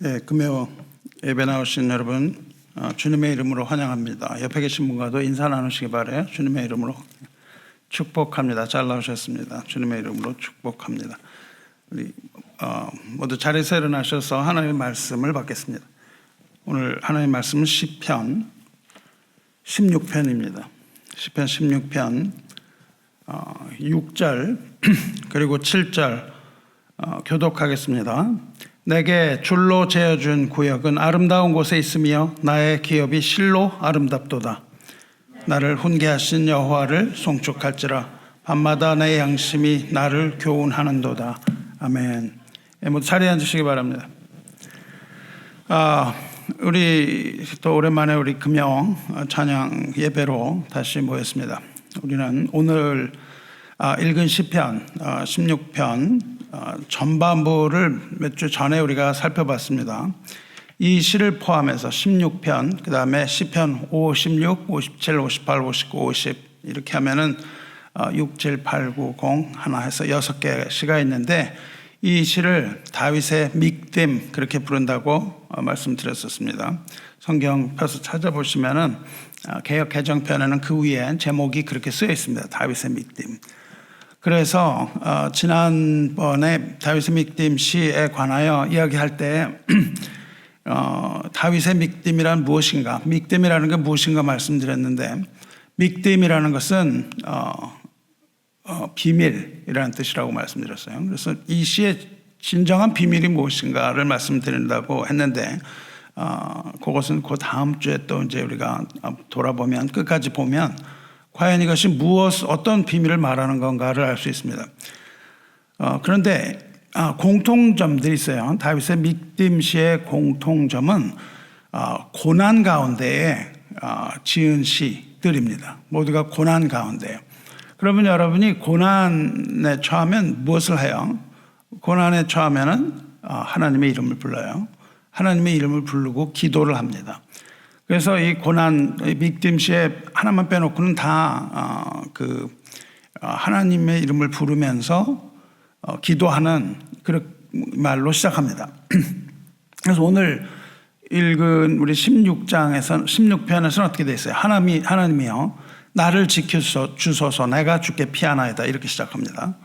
금요 예배 나오신 여러분, 주님의 이름으로 환영합니다. 옆에 계신 분과도 인사 나누시기 바라요. 주님의 이름으로 축복합니다. 잘 나오셨습니다. 주님의 이름으로 축복합니다. 우리 모두 자리에서 일어나셔서 하나님의 말씀을 받겠습니다. 오늘 하나님의 말씀은 시편 16편입니다. 시편 16편 6절 그리고 7절 교독하겠습니다. 내게 줄로 재어준 구역은 아름다운 곳에 있으며 나의 기업이 실로 아름답도다. 나를 훈계하신 여호와를 송축할지라. 밤마다 내 양심이 나를 교훈하는도다. 아멘. 모두 자리에 앉으시기 바랍니다. 우리 또 오랜만에 우리 금요 찬양 예배로 다시 모였습니다. 우리는 오늘 읽은 시편 16편 전반부를 몇 주 전에 우리가 살펴봤습니다. 이 시를 포함해서 16편, 그 다음에 시편 56, 57, 58, 59, 50 이렇게 하면은 6, 7, 8, 9, 0 하나 해서 6개 시가 있는데 이 시를 다윗의 믹딤 그렇게 부른다고 말씀드렸었습니다. 성경 펴서 찾아보시면은 개역 개정편에는 그 위에 제목이 그렇게 쓰여 있습니다. 다윗의 믹딤. 그래서 지난번에 다윗의 믹딤 시에 관하여 이야기할 때 다윗의 믹딤이란 무엇인가, 믹딤이라는 게 무엇인가 말씀드렸는데, 믹딤이라는 것은 비밀이라는 뜻이라고 말씀드렸어요. 그래서 이 시의 진정한 비밀이 무엇인가를 말씀드린다고 했는데, 그것은 그 다음 주에 또 이제 우리가 돌아보면, 끝까지 보면 과연 이것이 어떤 비밀을 말하는 건가를 알 수 있습니다. 그런데 공통점들이 있어요. 다윗의 믹딤시의 공통점은 고난 가운데에 지은 시들입니다. 모두가 고난 가운데요. 그러면 여러분이 고난에 처하면 무엇을 해요? 고난에 처하면은 하나님의 이름을 불러요. 하나님의 이름을 부르고 기도를 합니다. 그래서 이 고난, 믹딤시에 하나만 빼놓고는 다 하나님의 이름을 부르면서 기도하는 그런 말로 시작합니다. 그래서 오늘 읽은 우리 16편에서는 어떻게 되어 있어요? 하나님이여 나를 지켜주소서 내가 주께 피하나이다 이렇게 시작합니다.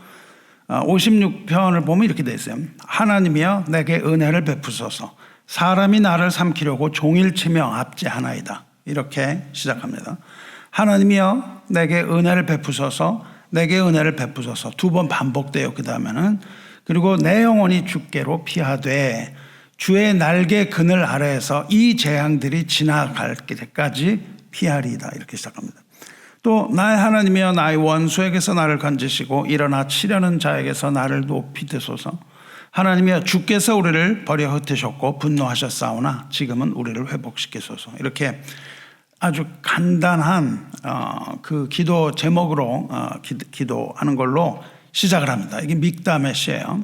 56편을 보면 이렇게 되어 있어요. 하나님이여 내게 은혜를 베푸소서 사람이 나를 삼키려고 종일치며 압제하나이다 이렇게 시작합니다. 하나님이여 내게 은혜를 베푸소서 내게 은혜를 베푸소서 두 번 반복돼요. 그 다음에는 그리고 내 영혼이 주께로 피하되 주의 날개 그늘 아래에서 이 재앙들이 지나갈 때까지 피하리이다 이렇게 시작합니다. 또 나의 하나님이여 나의 원수에게서 나를 건지시고 일어나 치려는 자에게서 나를 높이 드소서. 하나님이여 주께서 우리를 버려 흩으셨고 분노하셨사오나 지금은 우리를 회복시키소서. 이렇게 아주 간단한 그 기도 제목으로 기도하는 걸로 시작을 합니다. 이게 믹담의 시예요.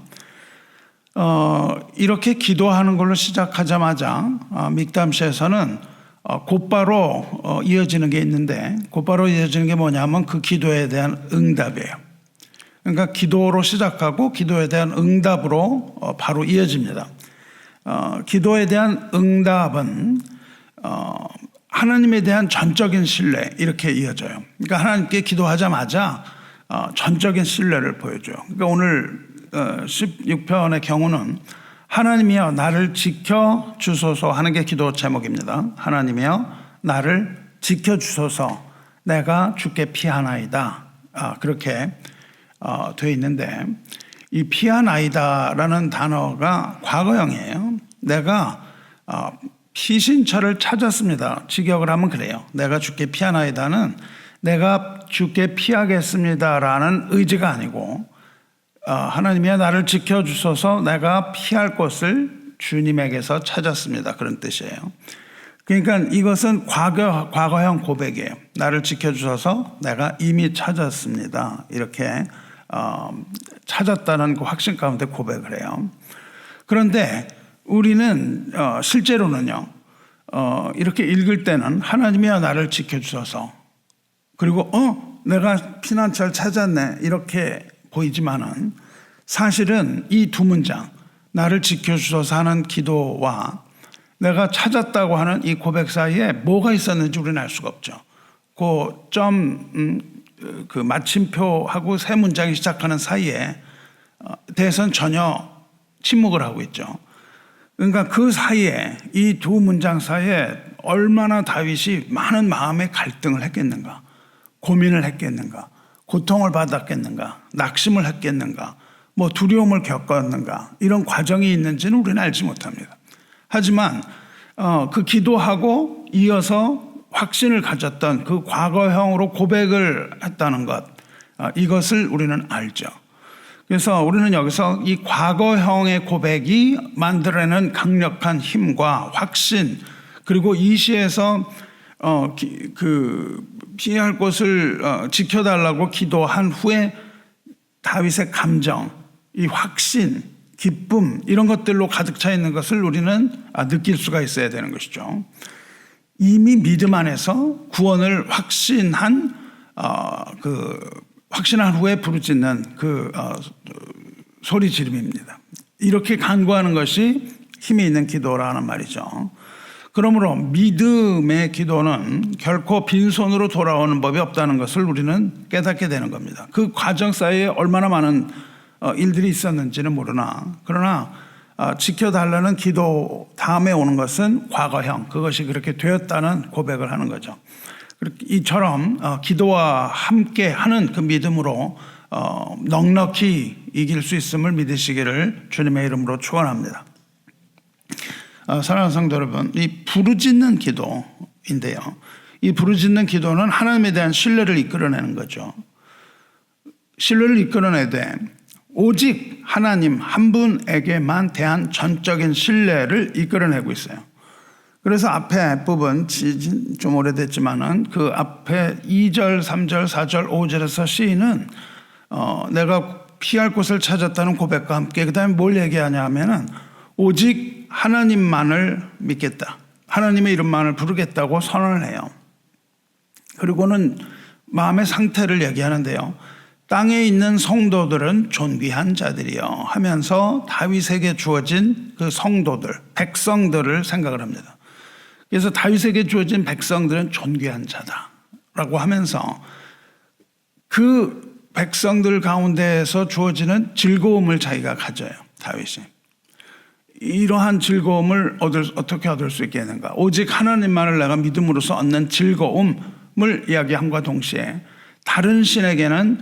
이렇게 기도하는 걸로 시작하자마자 믹담시에서는 곧바로 이어지는 게 있는데, 곧바로 이어지는 게 뭐냐면 그 기도에 대한 응답이에요. 그러니까 기도로 시작하고 기도에 대한 응답으로 바로 이어집니다. 기도에 대한 응답은 하나님에 대한 전적인 신뢰 이렇게 이어져요. 그러니까 하나님께 기도하자마자 전적인 신뢰를 보여줘요. 그러니까 오늘 16편의 경우는 하나님이여 나를 지켜주소서 하는 게 기도 제목입니다. 하나님이여 나를 지켜주소서 내가 주께 피하나이다 그렇게 되어 있는데, 이 피하나이다라는 단어가 과거형이에요. 내가 피신처를 찾았습니다. 직역을 하면 그래요. 내가 주께 피하나이다는 내가 주께 피하겠습니다라는 의지가 아니고 하나님이여 나를 지켜주소서 내가 피할 곳을 주님에게서 찾았습니다 그런 뜻이에요. 그러니까 이것은 과거형 고백이에요. 나를 지켜주셔서 내가 이미 찾았습니다 이렇게 찾았다는 그 확신 가운데 고백을 해요. 그런데 우리는 실제로는요 이렇게 읽을 때는 하나님이여 나를 지켜주셔서 그리고 내가 피난처를 찾았네 이렇게 보이지만은 사실은 이 두 문장 나를 지켜주셔서 하는 기도와 내가 찾았다고 하는 이 고백 사이에 뭐가 있었는지 우리는 알 수가 없죠. 그 마침표하고 세 문장이 시작하는 사이에 대해서는 전혀 침묵을 하고 있죠. 그러니까 그 사이에 이 두 문장 사이에 얼마나 다윗이 많은 마음의 갈등을 했겠는가, 고민을 했겠는가, 고통을 받았겠는가, 낙심을 했겠는가, 뭐 두려움을 겪었는가, 이런 과정이 있는지는 우리는 알지 못합니다. 하지만 그 기도하고 이어서 확신을 가졌던 그 과거형으로 고백을 했다는 것, 이것을 우리는 알죠. 그래서 우리는 여기서 이 과거형의 고백이 만들어내는 강력한 힘과 확신, 그리고 이 시에서 피할 곳을 지켜달라고 기도한 후에 다윗의 감정, 이 확신, 기쁨, 이런 것들로 가득 차 있는 것을 우리는 느낄 수가 있어야 되는 것이죠. 이미 믿음 안에서 구원을 확신한 후에 부르짖는 소리 지름입니다. 이렇게 간구하는 것이 힘이 있는 기도라는 말이죠. 그러므로 믿음의 기도는 결코 빈손으로 돌아오는 법이 없다는 것을 우리는 깨닫게 되는 겁니다. 그 과정 사이에 얼마나 많은 일들이 있었는지는 모르나, 그러나 지켜달라는 기도 다음에 오는 것은 과거형, 그것이 그렇게 되었다는 고백을 하는 거죠. 이처럼 기도와 함께 하는 그 믿음으로 넉넉히 이길 수 있음을 믿으시기를 주님의 이름으로 축원합니다. 사랑하는 성도 여러분, 이 부르짖는 기도인데요, 이 부르짖는 기도는 하나님에 대한 신뢰를 이끌어내는 거죠. 신뢰를 이끌어내되 오직 하나님 한 분에게만 대한 전적인 신뢰를 이끌어내고 있어요. 그래서 앞에 부분, 좀 오래됐지만은 그 앞에 2절, 3절, 4절, 5절에서 시인은 내가 피할 곳을 찾았다는 고백과 함께 그 다음에 뭘 얘기하냐 하면은 오직 하나님만을 믿겠다, 하나님의 이름만을 부르겠다고 선언을 해요. 그리고는 마음의 상태를 얘기하는데요, 땅에 있는 성도들은 존귀한 자들이요 하면서 다윗에게 주어진 그 성도들, 백성들을 생각을 합니다. 그래서 다윗에게 주어진 백성들은 존귀한 자다라고 하면서 그 백성들 가운데에서 주어지는 즐거움을 자기가 가져요. 다윗이 이러한 즐거움을 어떻게 얻을 수 있겠는가, 오직 하나님만을 내가 믿음으로써 얻는 즐거움을 이야기함과 동시에 다른 신에게는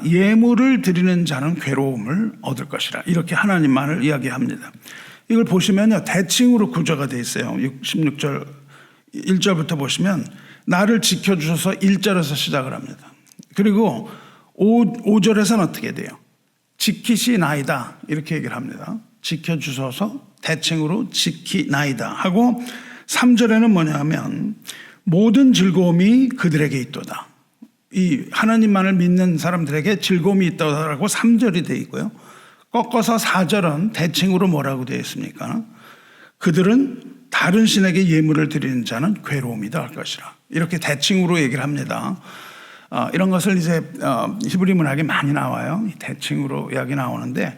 예물을 드리는 자는 괴로움을 얻을 것이라, 이렇게 하나님만을 이야기합니다. 이걸 보시면요, 대칭으로 구조가 되어 있어요. 16절 1절부터 보시면 나를 지켜주셔서 1절에서 시작을 합니다. 그리고 5절에서는 어떻게 돼요? 지키시나이다, 이렇게 얘기를 합니다. 지켜주셔서 대칭으로 지키나이다 하고, 3절에는 뭐냐면 모든 즐거움이 그들에게 있도다. 이 하나님만을 믿는 사람들에게 즐거움이 있다고 3절이 되어 있고요. 꺾어서 4절은 대칭으로 뭐라고 되어 있습니까? 그들은 다른 신에게 예물을 드리는 자는 괴로움이다 할 것이라, 이렇게 대칭으로 얘기를 합니다. 이런 것을 이제 히브리 문학에 많이 나와요. 대칭으로 이야기 나오는데,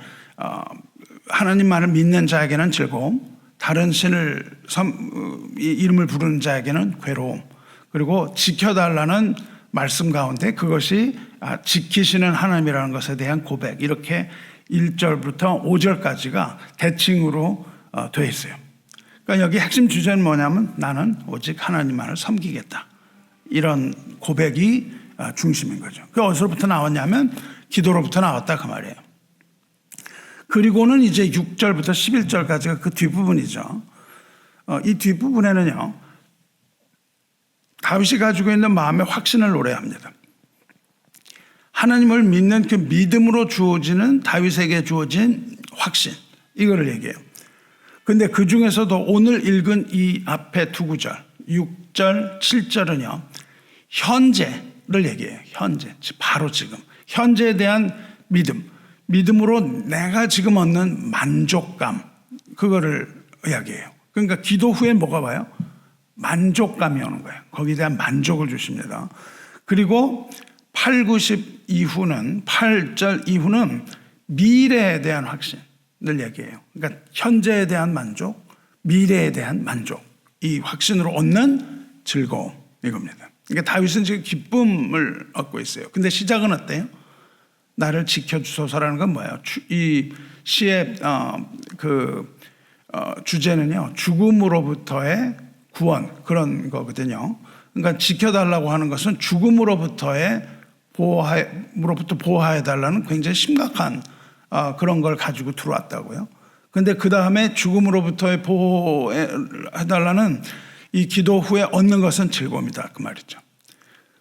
하나님만을 믿는 자에게는 즐거움, 다른 신을 이름을 부르는 자에게는 괴로움, 그리고 지켜달라는 말씀 가운데 그것이 지키시는 하나님이라는 것에 대한 고백, 이렇게 1절부터 5절까지가 대칭으로 되어 있어요. 그러니까 여기 핵심 주제는 뭐냐면 나는 오직 하나님만을 섬기겠다, 이런 고백이 중심인 거죠. 그게 어디서부터 나왔냐면 기도로부터 나왔다 그 말이에요. 그리고는 이제 6절부터 11절까지가 그 뒷부분이죠. 이 뒷부분에는요, 다윗이 가지고 있는 마음의 확신을 노래합니다. 하나님을 믿는 그 믿음으로 주어지는, 다윗에게 주어진 확신, 이거를 얘기해요. 근데 그 중에서도 오늘 읽은 이 앞에 두 구절, 6절, 7절은요, 현재를 얘기해요. 현재, 바로 지금. 현재에 대한 믿음으로 내가 지금 얻는 만족감, 그거를 이야기해요. 그러니까 기도 후에 뭐가 와요? 만족감이 오는 거예요. 거기에 대한 만족을 주십니다. 그리고 8, 90 이후는, 8절 이후는 미래에 대한 확신, 늘 얘기해요. 그러니까 현재에 대한 만족, 미래에 대한 만족, 이 확신으로 얻는 즐거움 이겁니다. 그러니까 다윗은 지금 기쁨을 얻고 있어요. 근데 시작은 어때요? 나를 지켜주소서라는 건 뭐예요? 이 시의 주제는요, 죽음으로부터의 구원 그런 거거든요. 그러니까 지켜달라고 하는 것은 죽음으로부터 보호해달라는 굉장히 심각한 그런 걸 가지고 들어왔다고요. 근데 그 다음에 죽음으로부터의 보호해달라는 이 기도 후에 얻는 것은 즐거움이다 그 말이죠.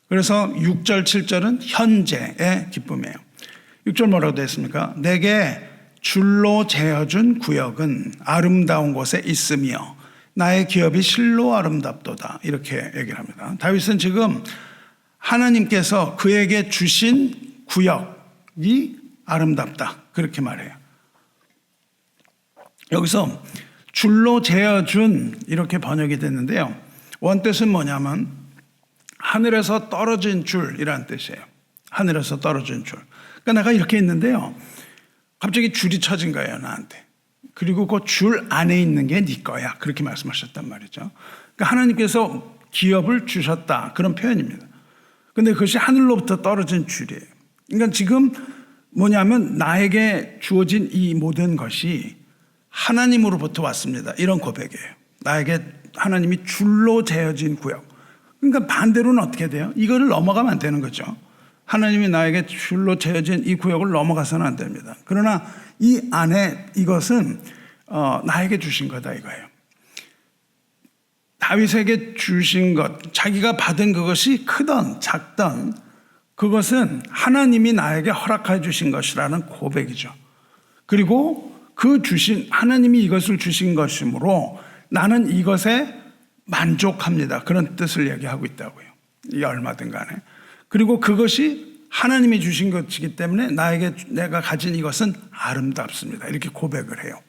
그래서 6절 7절은 현재의 기쁨이에요. 6절 뭐라고 되어 있습니까? 내게 줄로 재어준 구역은 아름다운 곳에 있으며 나의 기업이 실로 아름답도다 이렇게 얘기를 합니다. 다윗은 지금 하나님께서 그에게 주신 구역이 아름답다 그렇게 말해요. 여기서 줄로 재어준 이렇게 번역이 됐는데요. 원뜻은 뭐냐면 하늘에서 떨어진 줄이라는 뜻이에요. 하늘에서 떨어진 줄. 그러니까 내가 이렇게 있는데요. 갑자기 줄이 쳐진 거예요, 나한테. 그리고 그 줄 안에 있는 게 네 거야. 그렇게 말씀하셨단 말이죠. 그러니까 하나님께서 기업을 주셨다. 그런 표현입니다. 근데 그것이 하늘로부터 떨어진 줄이에요. 그러니까 지금 뭐냐면 나에게 주어진 이 모든 것이 하나님으로부터 왔습니다. 이런 고백이에요. 나에게 하나님이 줄로 재어진 구역. 그러니까 반대로는 어떻게 돼요? 이거를 넘어가면 안 되는 거죠. 하나님이 나에게 줄로 재어진 이 구역을 넘어가서는 안 됩니다. 그러나 이 안에 이것은 나에게 주신 거다 이거예요. 다윗에게 주신 것, 자기가 받은 그것이 크던 작던 그것은 하나님이 나에게 허락해 주신 것이라는 고백이죠. 그리고 그 주신 하나님이 이것을 주신 것이므로 나는 이것에 만족합니다. 그런 뜻을 얘기하고 있다고요. 이게 얼마든 간에. 그리고 그것이 하나님이 주신 것이기 때문에 내가 가진 이것은 아름답습니다. 이렇게 고백을 해요.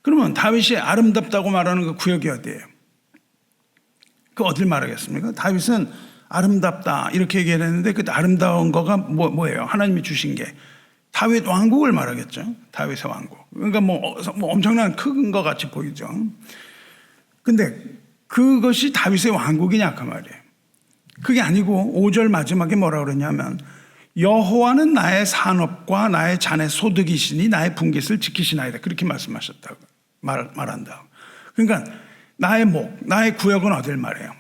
그러면 다윗이 아름답다고 말하는 그 구역이 어디예요? 그 어딜 말하겠습니까? 다윗은 아름답다 이렇게 얘기를 했는데 그 아름다운 거가 뭐예요? 하나님이 주신 게 다윗 왕국을 말하겠죠. 다윗의 왕국. 그러니까 뭐 엄청난 큰 것 같이 보이죠. 근데 그것이 다윗의 왕국이냐 그 말이에요. 그게 아니고 5절 마지막에 뭐라고 그러냐면 여호와는 나의 산업과 나의 잔의 소득이시니 나의 분깃을 지키시나이다. 그렇게 말씀하셨다고 말한다. 그러니까 나의 구역은 어딜 말해요?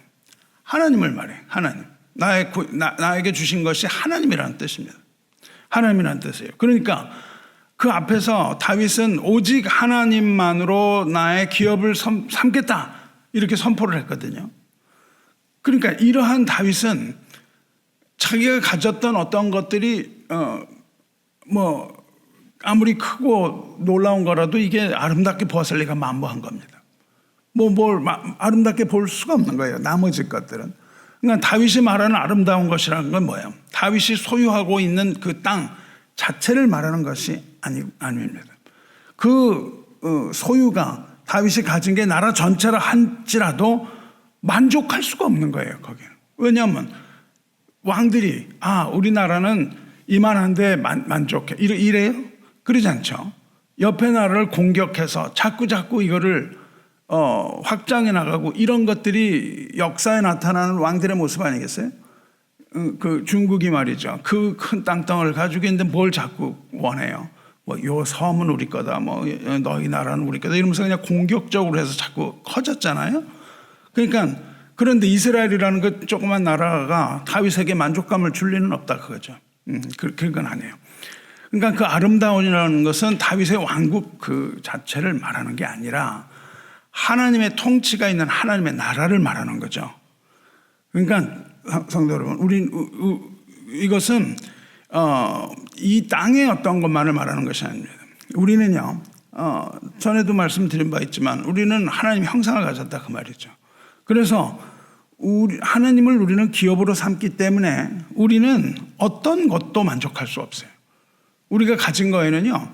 하나님을 말해요. 하나님. 나에게 주신 것이 하나님이라는 뜻입니다. 하나님이라는 뜻이에요. 그러니까 그 앞에서 다윗은 오직 하나님만으로 나의 기업을 삼겠다 이렇게 선포를 했거든요. 그러니까 이러한 다윗은 자기가 가졌던 어떤 것들이 아무리 크고 놀라운 거라도 이게 아름답게 보았을 리가 만무한 겁니다. 뭘 아름답게 볼 수가 없는 거예요. 나머지 것들은. 그러니까 다윗이 말하는 아름다운 것이라는 건 뭐예요? 다윗이 소유하고 있는 그 땅 자체를 말하는 것이 아닙니다. 그 소유가 다윗이 가진 게 나라 전체라 할지라도 만족할 수가 없는 거예요. 거기는. 왜냐하면 왕들이 우리나라는 이만한데 만족해 이래요? 그러지 않죠. 옆에 나라를 공격해서 자꾸 이거를 확장해 나가고 이런 것들이 역사에 나타나는 왕들의 모습 아니겠어요? 그 중국이 말이죠. 그 큰 땅덩어리를 가지고 있는데 뭘 자꾸 원해요? 요 섬은 우리 거다. 너희 나라는 우리 거다. 이러면서 그냥 공격적으로 해서 자꾸 커졌잖아요. 그러니까 그런데 이스라엘이라는 그 조그만 나라가 다윗에게 만족감을 줄 리는 없다 그거죠. 그건 아니에요. 그러니까 그 아름다움이라는 것은 다윗의 왕국 그 자체를 말하는 게 아니라 하나님의 통치가 있는 하나님의 나라를 말하는 거죠. 그러니까 성도 여러분, 이것은 이 땅의 어떤 것만을 말하는 것이 아닙니다. 우리는요, 전에도 말씀드린 바 있지만 우리는 하나님 형상을 가졌다 그 말이죠. 그래서 하나님을 우리는 기업으로 삼기 때문에 우리는 어떤 것도 만족할 수 없어요. 우리가 가진 거에는요,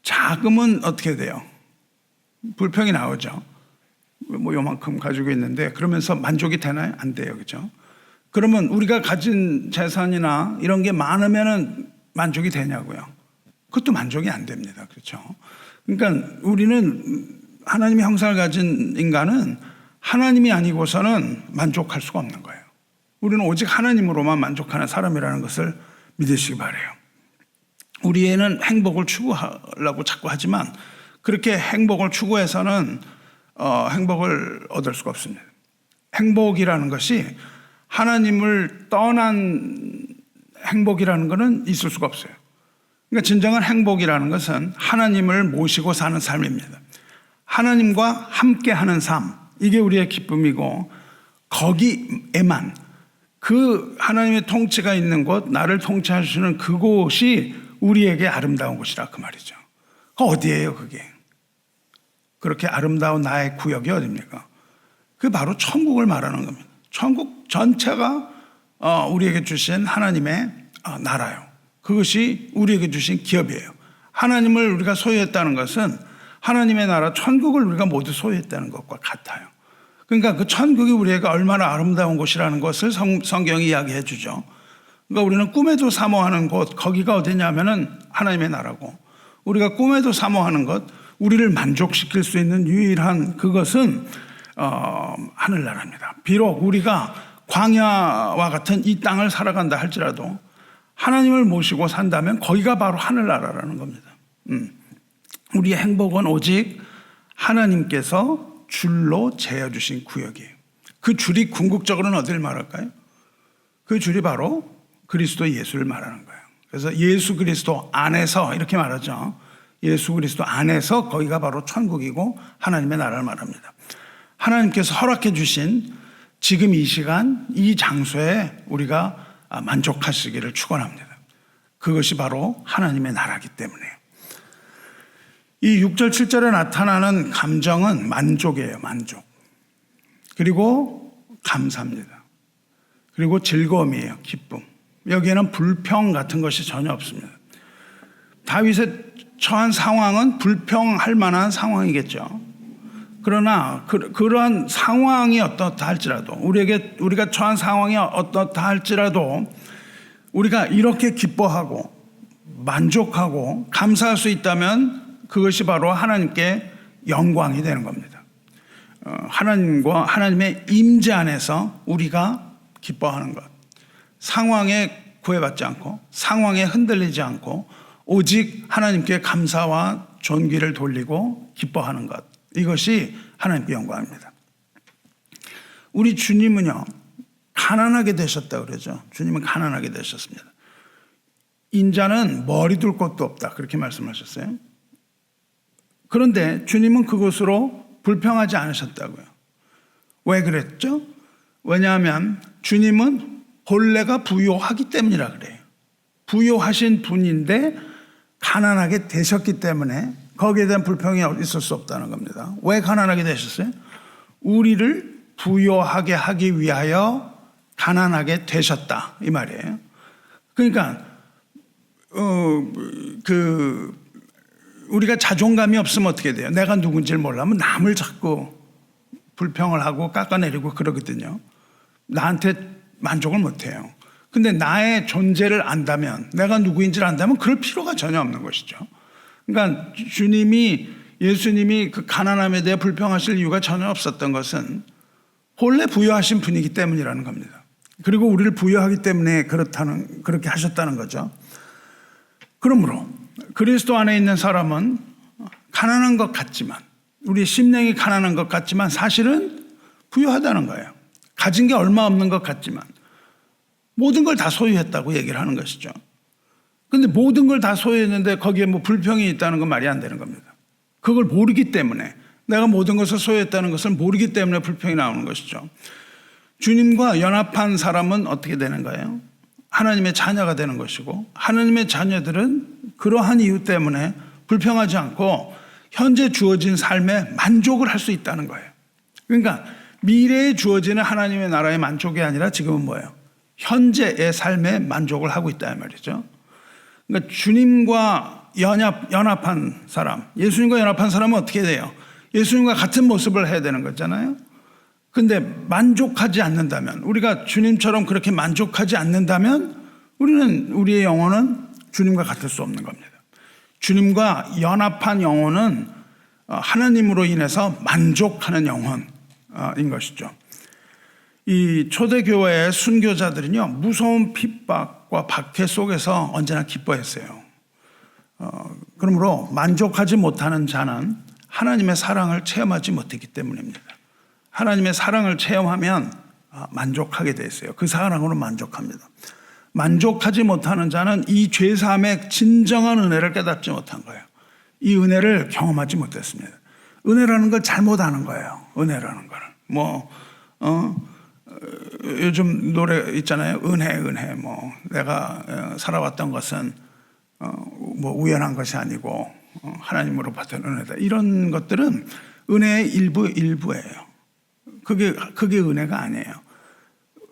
작으면 어떻게 돼요? 불평이 나오죠. 요만큼 가지고 있는데 그러면서 만족이 되나요? 안 돼요. 그죠? 그러면 우리가 가진 재산이나 이런 게 많으면은 만족이 되냐고요? 그것도 만족이 안 됩니다. 그렇죠? 그러니까 우리는 하나님의 형상을 가진 인간은 하나님이 아니고서는 만족할 수가 없는 거예요. 우리는 오직 하나님으로만 만족하는 사람이라는 것을 믿으시기 바라요. 우리는 행복을 추구하려고 자꾸 하지만 그렇게 행복을 추구해서는 행복을 얻을 수가 없습니다. 행복이라는 것이 하나님을 떠난 행복이라는 것은 있을 수가 없어요. 그러니까 진정한 행복이라는 것은 하나님을 모시고 사는 삶입니다. 하나님과 함께하는 삶, 이게 우리의 기쁨이고 거기에만 그 하나님의 통치가 있는 곳, 나를 통치하시는 그곳이 우리에게 아름다운 곳이라 그 말이죠. 어디예요 그게? 그렇게 아름다운 나의 구역이 어디입니까? 그게 바로 천국을 말하는 겁니다. 천국 전체가 우리에게 주신 하나님의 나라요. 그것이 우리에게 주신 기업이에요. 하나님을 우리가 소유했다는 것은 하나님의 나라 천국을 우리가 모두 소유했다는 것과 같아요. 그러니까 그 천국이 우리에게 얼마나 아름다운 곳이라는 것을 성경이 이야기해 주죠. 그러니까 우리는 꿈에도 사모하는 곳, 거기가 어디냐면은 하나님의 나라고, 우리가 꿈에도 사모하는 것, 우리를 만족시킬 수 있는 유일한 그것은 하늘나라입니다. 비록 우리가 광야와 같은 이 땅을 살아간다 할지라도 하나님을 모시고 산다면 거기가 바로 하늘나라라는 겁니다. 우리의 행복은 오직 하나님께서 줄로 재어주신 구역이에요. 그 줄이 궁극적으로는 어디를 말할까요? 그 줄이 바로 그리스도 예수를 말하는 거예요. 그래서 예수 그리스도 안에서 이렇게 말하죠. 예수 그리스도 안에서 거기가 바로 천국이고 하나님의 나라를 말합니다. 하나님께서 허락해 주신 지금 이 시간 이 장소에 우리가 만족하시기를 축원합니다. 그것이 바로 하나님의 나라이기 때문에요. 이 6절 7절에 나타나는 감정은 만족이에요. 만족. 그리고 감사입니다. 그리고 즐거움이에요. 기쁨. 여기에는 불평 같은 것이 전혀 없습니다. 다윗의 처한 상황은 불평할 만한 상황이겠죠. 그러나 그러한 상황이 어떻다 할지라도 우리가 처한 상황이 어떻다 할지라도 우리가 이렇게 기뻐하고 만족하고 감사할 수 있다면 그것이 바로 하나님께 영광이 되는 겁니다. 하나님과 하나님의 임재 안에서 우리가 기뻐하는 것, 상황에 구애받지 않고 상황에 흔들리지 않고 오직 하나님께 감사와 존귀를 돌리고 기뻐하는 것, 이것이 하나님께 영광입니다. 우리 주님은요 가난하게 되셨다 그러죠. 주님은 가난하게 되셨습니다. 인자는 머리 둘 곳도 없다 그렇게 말씀하셨어요. 그런데 주님은 그것으로 불평하지 않으셨다고요. 왜 그랬죠? 왜냐하면 주님은 본래가 부요하기 때문이라 그래요. 부요하신 분인데 가난하게 되셨기 때문에 거기에 대한 불평이 있을 수 없다는 겁니다. 왜 가난하게 되셨어요? 우리를 부요하게 하기 위하여 가난하게 되셨다 이 말이에요. 그러니까 우리가 자존감이 없으면 어떻게 돼요? 내가 누군지를 몰라면 남을 자꾸 불평을 하고 깎아내리고 그러거든요. 나한테 만족을 못해요. 근데 나의 존재를 안다면, 내가 누구인지를 안다면 그럴 필요가 전혀 없는 것이죠. 그러니까 예수님이 그 가난함에 대해 불평하실 이유가 전혀 없었던 것은 본래 부여하신 분이기 때문이라는 겁니다. 그리고 우리를 부여하기 때문에 그렇게 하셨다는 거죠. 그러므로 그리스도 안에 있는 사람은 가난한 것 같지만, 우리 심령이 가난한 것 같지만 사실은 부유하다는 거예요. 가진 게 얼마 없는 것 같지만 모든 걸 다 소유했다고 얘기를 하는 것이죠. 그런데 모든 걸 다 소유했는데 거기에 뭐 불평이 있다는 건 말이 안 되는 겁니다. 그걸 모르기 때문에, 내가 모든 것을 소유했다는 것을 모르기 때문에 불평이 나오는 것이죠. 주님과 연합한 사람은 어떻게 되는 거예요? 하나님의 자녀가 되는 것이고, 하나님의 자녀들은 그러한 이유 때문에 불평하지 않고 현재 주어진 삶에 만족을 할 수 있다는 거예요. 그러니까 미래에 주어지는 하나님의 나라의 만족이 아니라 지금은 뭐예요? 현재의 삶에 만족을 하고 있다 이 말이죠. 그러니까 주님과 연합한 사람, 예수님과 연합한 사람은 어떻게 돼요? 예수님과 같은 모습을 해야 되는 거잖아요. 근데 만족하지 않는다면, 우리가 주님처럼 그렇게 만족하지 않는다면 우리의 영혼은 주님과 같을 수 없는 겁니다. 주님과 연합한 영혼은 하나님으로 인해서 만족하는 영혼인 것이죠. 이 초대교회의 순교자들은요, 무서운 핍박과 박해 속에서 언제나 기뻐했어요. 그러므로 만족하지 못하는 자는 하나님의 사랑을 체험하지 못했기 때문입니다. 하나님의 사랑을 체험하면 만족하게 돼 있어요. 그 사랑으로 만족합니다. 만족하지 못하는 자는 이 죄사함의 진정한 은혜를 깨닫지 못한 거예요. 이 은혜를 경험하지 못했습니다. 은혜라는 걸 잘못 아는 거예요. 은혜라는 거는 요즘 노래 있잖아요. 은혜. 내가 살아왔던 것은 우연한 것이 아니고 하나님으로 받은 은혜다. 이런 것들은 은혜의 일부예요. 그게 은혜가 아니에요.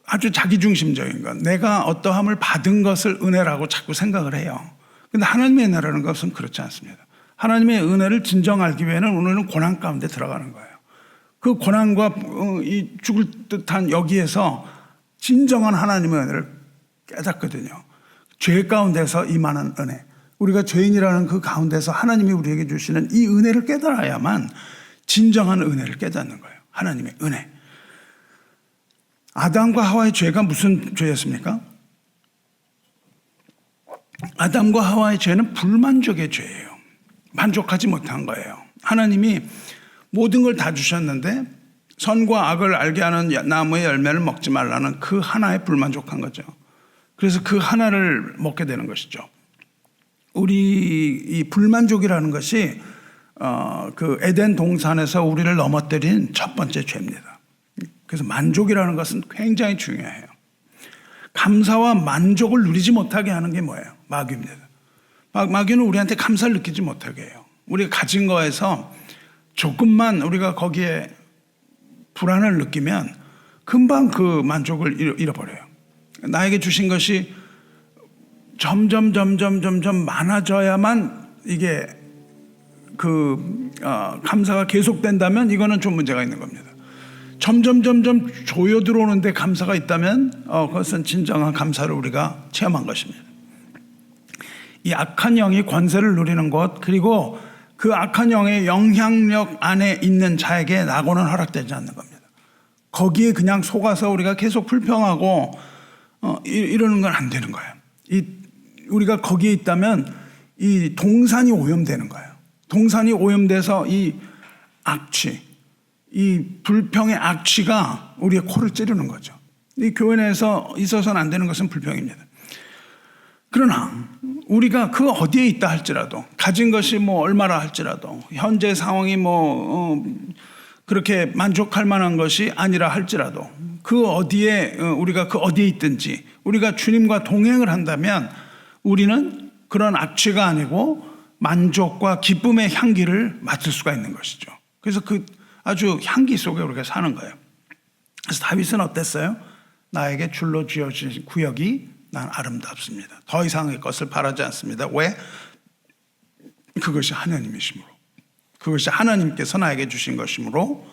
아주 자기중심적인 것. 내가 어떠함을 받은 것을 은혜라고 자꾸 생각을 해요. 근데 하나님의 은혜라는 것은 그렇지 않습니다. 하나님의 은혜를 진정 알기 위해는 우리는 고난 가운데 들어가는 거예요. 그 고난과 이 죽을 듯한 여기에서 진정한 하나님의 은혜를 깨닫거든요. 죄 가운데서 임하는 은혜. 우리가 죄인이라는 그 가운데서 하나님이 우리에게 주시는 이 은혜를 깨달아야만 진정한 은혜를 깨닫는 거예요. 하나님의 은혜. 아담과 하와의 죄가 무슨 죄였습니까? 아담과 하와의 죄는 불만족의 죄예요. 만족하지 못한 거예요. 하나님이 모든 걸 다 주셨는데 선과 악을 알게 하는 나무의 열매를 먹지 말라는 그 하나에 불만족한 거죠. 그래서 그 하나를 먹게 되는 것이죠. 우리 이 불만족이라는 것이 그 에덴 동산에서 우리를 넘어뜨린 첫 번째 죄입니다. 그래서 만족이라는 것은 굉장히 중요해요. 감사와 만족을 누리지 못하게 하는 게 뭐예요? 마귀입니다. 마귀는 우리한테 감사를 느끼지 못하게 해요. 우리가 가진 거에서 조금만 우리가 거기에 불안을 느끼면 금방 그 만족을 잃어버려요. 나에게 주신 것이 점점 많아져야만 이게 감사가 계속된다면 이거는 좀 문제가 있는 겁니다. 점점 조여 들어오는데 감사가 있다면 그것은 진정한 감사를 우리가 체험한 것입니다. 이 악한 영이 권세를 누리는 것, 그리고 그 악한 영의 영향력 안에 있는 자에게 낙오는 허락되지 않는 겁니다. 거기에 그냥 속아서 우리가 계속 불평하고 이러는 건 안 되는 거예요. 우리가 거기에 있다면 이 동산이 오염되는 거예요. 동산이 오염돼서 이 악취, 이 불평의 악취가 우리의 코를 찌르는 거죠. 이 교회 내에서 있어서는 안 되는 것은 불평입니다. 그러나 우리가 그 어디에 있다 할지라도, 가진 것이 얼마나 할지라도, 현재 상황이 그렇게 만족할 만한 것이 아니라 할지라도, 그 어디에 우리가 그 어디에 있든지 우리가 주님과 동행을 한다면 우리는 그런 악취가 아니고 만족과 기쁨의 향기를 맡을 수가 있는 것이죠. 그래서 그 아주 향기 속에 우리가 사는 거예요. 그래서 다윗은 어땠어요? 나에게 줄로 지어진 구역이 난 아름답습니다. 더 이상의 것을 바라지 않습니다. 왜? 그것이 하나님이시므로, 그것이 하나님께서 나에게 주신 것이므로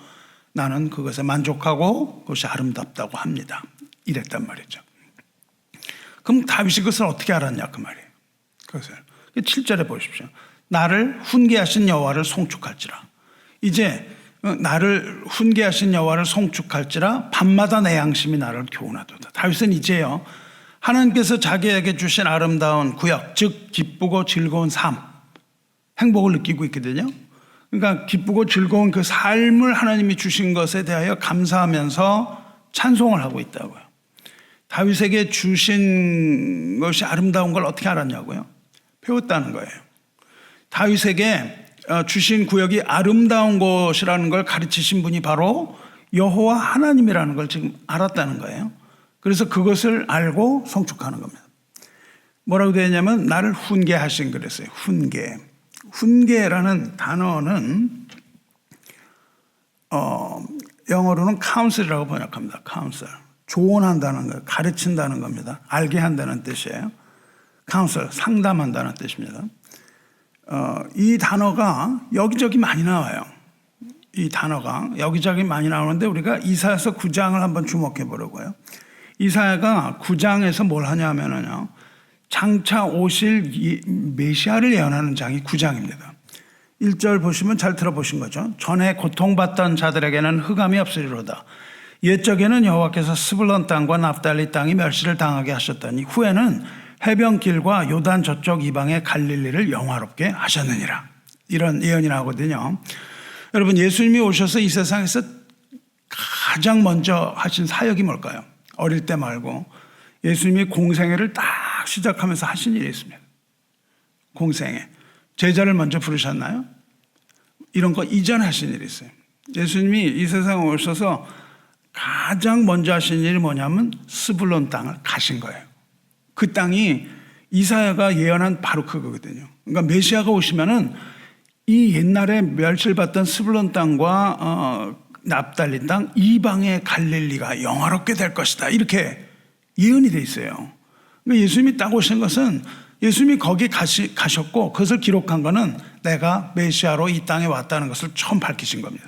나는 그것에 만족하고 그것이 아름답다고 합니다. 이랬단 말이죠. 그럼 다윗이 그것을 어떻게 알았냐 그 말이에요. 그것을 7절에 보십시오. 나를 훈계하신 여호와를 송축할지라. 이제 나를 훈계하신 여호와를 송축할지라 밤마다 내 양심이 나를 교훈하도다. 다윗은 이제요, 하나님께서 자기에게 주신 아름다운 구역, 즉 기쁘고 즐거운 삶, 행복을 느끼고 있거든요. 그러니까 기쁘고 즐거운 그 삶을 하나님이 주신 것에 대하여 감사하면서 찬송을 하고 있다고요. 다윗에게 주신 것이 아름다운 걸 어떻게 알았냐고요? 배웠다는 거예요. 다윗에게 주신 구역이 아름다운 곳이라는 걸 가르치신 분이 바로 여호와 하나님이라는 걸 지금 알았다는 거예요. 그래서 그것을 알고 송축하는 겁니다. 뭐라고 되어 있냐면 나를 훈계하신 그랬어요. 훈계라는 단어는 영어로는 counsel이라고 번역합니다. counsel. 조언한다는 거예요. 가르친다는 겁니다. 알게 한다는 뜻이에요. counsel, 상담한다는 뜻입니다. 이 단어가 여기저기 많이 나와요. 이 단어가 여기저기 많이 나오는데 우리가 이사야서 9장을 한번 주목해 보려고요. 이사야가 9장에서 뭘 하냐면요, 장차 오실 메시아를 예언하는 장이 9장입니다. 1절 보시면 잘 들어보신 거죠. 전에 고통받던 자들에게는 흑암이 없으리로다. 옛적에는 여호와께서 스불론 땅과 납달리 땅이 멸시를 당하게 하셨더니 후에는 해변길과 요단 저쪽 이방의 갈릴리를 영화롭게 하셨느니라. 이런 예언이 나오거든요. 여러분, 예수님이 오셔서 이 세상에서 가장 먼저 하신 사역이 뭘까요? 어릴 때 말고 예수님이 공생애를 딱 시작하면서 하신 일이 있습니다. 공생애. 제자를 먼저 부르셨나요? 이런 거 이전에 하신 일이 있어요. 예수님이 이 세상에 오셔서 가장 먼저 하신 일이 뭐냐면 스불론 땅을 가신 거예요. 그 땅이 이사야가 예언한 바로 그거거든요. 그러니까 메시아가 오시면은 이 옛날에 멸시를 받던 스불론 땅과 납달리 땅 이방의 갈릴리가 영화롭게 될 것이다. 이렇게 예언이 돼 있어요. 그러니까 예수님이 딱 오신 것은 예수님이 거기 가셨고 그것을 기록한 것은 내가 메시아로 이 땅에 왔다는 것을 처음 밝히신 겁니다.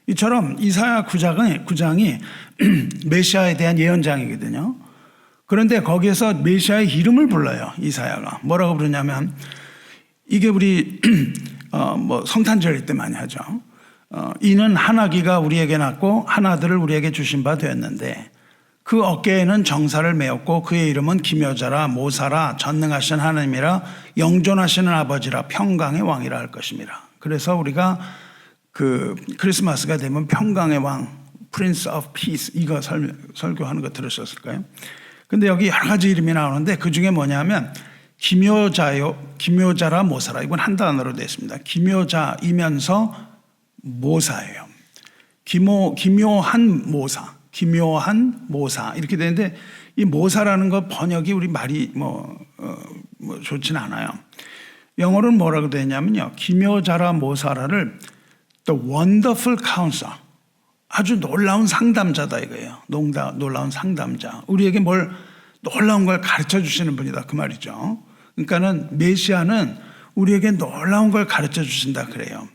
이처럼 이사야 9장이 메시아에 대한 예언장이거든요. 그런데 거기에서 메시아의 이름을 불러요. 이사야가 뭐라고 부르냐면 이게 우리 성탄절 때 많이 하죠. 이는 한 아기가 우리에게 낳고 한 아들을 우리에게 주신 바 되었는데 그 어깨에는 정사를 메었고 그의 이름은 기묘자라 모사라 전능하신 하나님이라 영존하시는 아버지라 평강의 왕이라 할 것입니다. 그래서 우리가 그 크리스마스가 되면 평강의 왕, Prince of Peace 이거 설교하는 거 들으셨을까요? 근데 여기 여러 가지 이름이 나오는데 그 중에 뭐냐면 기묘자라 모사라 이건 한 단어로 되어 있습니다. 기묘자이면서 모사예요. 기묘한 모사 이렇게 되는데 이 모사라는 거 번역이 우리 말이 좋지는 않아요. 영어로는 뭐라고 되냐면요. 기묘자라 모사라를 The Wonderful Counselor 아주 놀라운 상담자다 이거예요. 놀라운 상담자. 우리에게 뭘 놀라운 걸 가르쳐 주시는 분이다 그 말이죠. 그러니까는 메시아는 우리에게 놀라운 걸 가르쳐 주신다 그래요.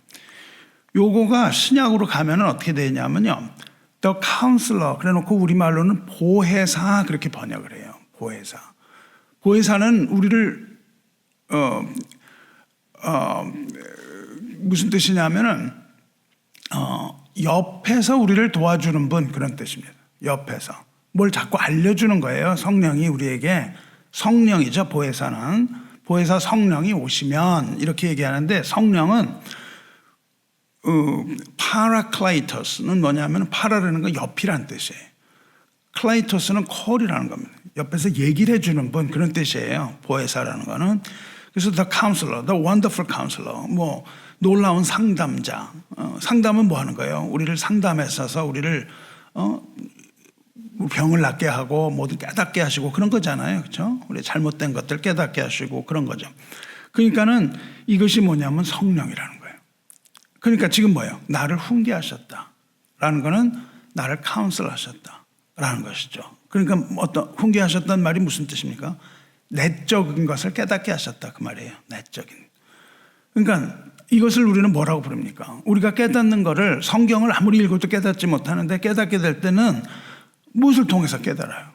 요거가 신약으로 가면은 어떻게 되냐면요. The Counselor 그래놓고 우리말로는 보혜사 그렇게 번역을 해요. 보혜사. 보혜사는 우리를 무슨 뜻이냐면은 옆에서 우리를 도와주는 분 그런 뜻입니다. 옆에서 뭘 자꾸 알려주는 거예요. 성령이 우리에게 성령이죠. 보혜사는 보혜사 성령이 오시면 이렇게 얘기하는데 성령은 파라클라이토스는 뭐냐면 파라라는 건 옆이라는 뜻이에요. 클라이토스는 콜이라는 겁니다. 옆에서 얘기를 해주는 분 그런 뜻이에요. 보혜사라는 거는. 그래서 the counselor, the wonderful counselor, 뭐 놀라운 상담자. 상담은 뭐 하는 거예요? 우리를 상담했어서 우리를 병을 낫게 하고 모두 깨닫게 하시고 그런 거잖아요. 그렇죠? 우리 잘못된 것들 깨닫게 하시고 그런 거죠. 그러니까는 이것이 뭐냐면 성령이라는 거예요. 그러니까 지금 뭐예요? 나를 훈계하셨다라는 거는 나를 카운슬하셨다라는 것이죠. 그러니까 훈계하셨다는 말이 무슨 뜻입니까? 내적인 것을 깨닫게 하셨다 그 말이에요. 내적인. 그러니까 이것을 우리는 뭐라고 부릅니까? 우리가 깨닫는 거를 성경을 아무리 읽어도 깨닫지 못하는데 깨닫게 될 때는 무엇을 통해서 깨달아요?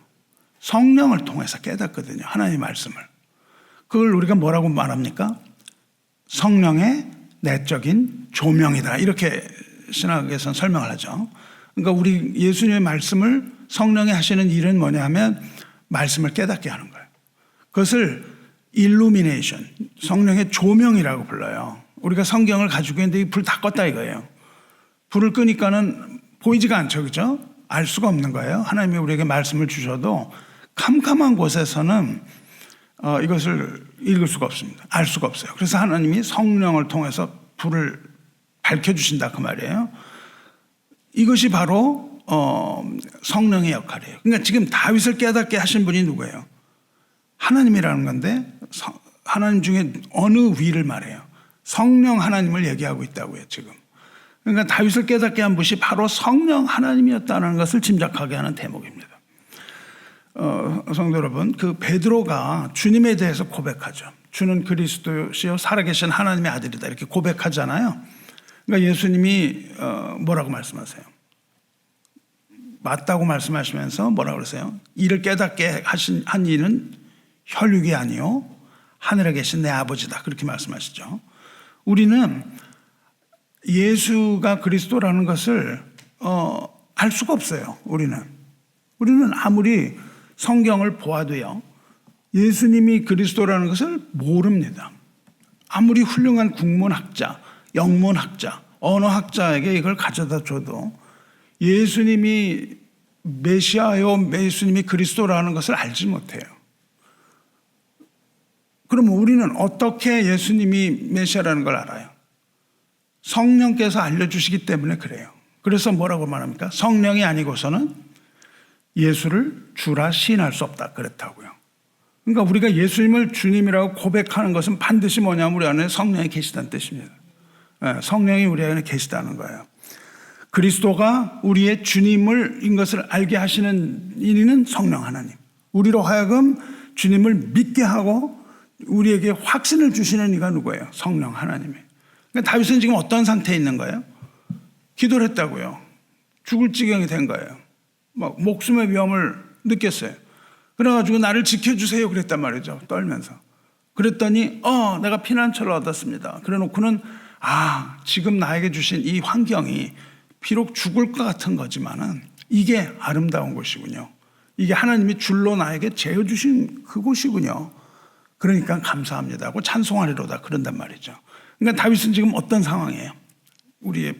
성령을 통해서 깨닫거든요. 하나님의 말씀을. 그걸 우리가 뭐라고 말합니까? 성령의 내적인 조명이다. 이렇게 신학에서는 설명을 하죠. 그러니까 우리 예수님의 말씀을 성령이 하시는 일은 뭐냐면 말씀을 깨닫게 하는 거예요. 그것을 일루미네이션, 성령의 조명이라고 불러요. 우리가 성경을 가지고 있는데 불 다 껐다 이거예요. 불을 끄니까는 보이지가 않죠. 그죠? 알 수가 없는 거예요. 하나님이 우리에게 말씀을 주셔도 캄캄한 곳에서는 이것을 읽을 수가 없습니다. 알 수가 없어요. 그래서 하나님이 성령을 통해서 불을 밝혀주신다 그 말이에요. 이것이 바로 성령의 역할이에요. 그러니까 지금 다윗을 깨닫게 하신 분이 누구예요? 하나님이라는 건데 하나님 중에 어느 위를 말해요? 성령 하나님을 얘기하고 있다고요 지금. 그러니까 다윗을 깨닫게 한 분이 바로 성령 하나님이었다는 것을 짐작하게 하는 대목입니다. 성도 여러분, 그 베드로가 주님에 대해서 고백하죠. 주는 그리스도시요 살아계신 하나님의 아들이다 이렇게 고백하잖아요. 그러니까 예수님이 뭐라고 말씀하세요? 맞다고 말씀하시면서 뭐라고 그러세요? 이를 깨닫게 한 이는 혈육이 아니요 하늘에 계신 내 아버지다. 그렇게 말씀하시죠. 우리는 예수가 그리스도라는 것을 알 수가 없어요. 우리는 아무리 성경을 보아도요, 예수님이 그리스도라는 것을 모릅니다. 아무리 훌륭한 국문학자, 영문학자, 언어학자에게 이걸 가져다 줘도 예수님이 메시아요, 예수님이 그리스도라는 것을 알지 못해요. 그럼 우리는 어떻게 예수님이 메시아라는 걸 알아요? 성령께서 알려주시기 때문에 그래요. 그래서 뭐라고 말합니까? 성령이 아니고서는 예수를 주라 시인할 수 없다 그랬다고요. 그러니까 우리가 예수님을 주님이라고 고백하는 것은 반드시 뭐냐면 우리 안에 성령이 계시다는 뜻입니다. 성령이 우리 안에 계시다는 거예요. 그리스도가 우리의 주님인 것을 알게 하시는 이는 성령 하나님. 우리로 하여금 주님을 믿게 하고 우리에게 확신을 주시는 이가 누구예요? 성령 하나님이에요. 그러니까 다윗은 지금 어떤 상태에 있는 거예요? 기도를 했다고요. 죽을 지경이 된 거예요. 막 목숨의 위험을 느꼈어요. 그래가지고 나를 지켜주세요 그랬단 말이죠. 떨면서. 그랬더니 내가 피난처를 얻었습니다. 그래놓고는 지금 나에게 주신 이 환경이 비록 죽을 것 같은 거지만은 이게 아름다운 곳이군요. 이게 하나님이 줄로 나에게 재어주신 그곳이군요. 그러니까 감사합니다 하고 찬송하리로다 그런단 말이죠. 그러니까 다윗은 지금 어떤 상황이에요? 우리